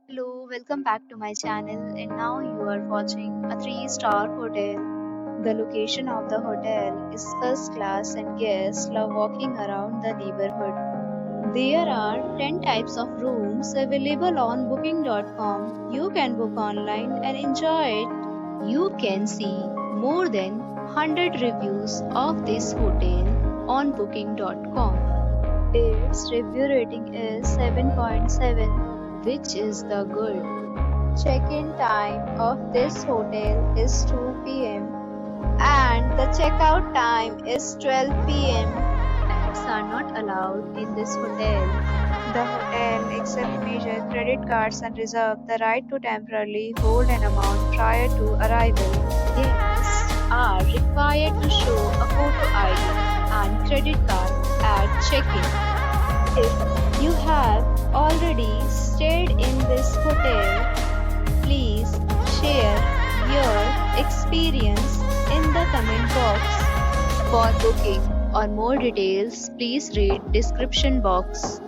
Hello, welcome back to my channel, and now you are watching a 3-star hotel. The location of the hotel is first class and guests love walking around the neighborhood. There are 10 types of rooms available on booking.com. You can book online and enjoy it. You can see more than 100 reviews of this hotel on booking.com. Its review rating is 7.7, which is the good. Check-in time of this hotel is 2 p.m. and the checkout time is 12 p.m. Pets are not allowed in this hotel. The hotel accepts major credit cards and reserves the right to temporarily hold an amount prior to arrival. Guests are required to show a photo ID and credit card at check-in. If you have already stayed in this hotel, please share your experience in the comment box. For booking or more details, please read description box.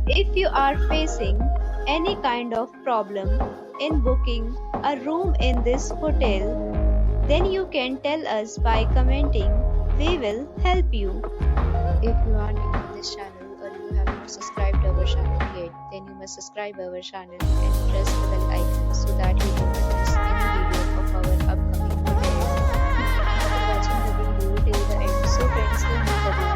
If you are facing any kind of problem in booking a room in this hotel, then you can tell us by commenting. We will help you. If you are new to this channel or you have not subscribed our channel yet, then you must subscribe our channel and press the bell icon so that you do not miss any video of our upcoming hotel. Thank you for watching the video till the end. So friends, will meet again.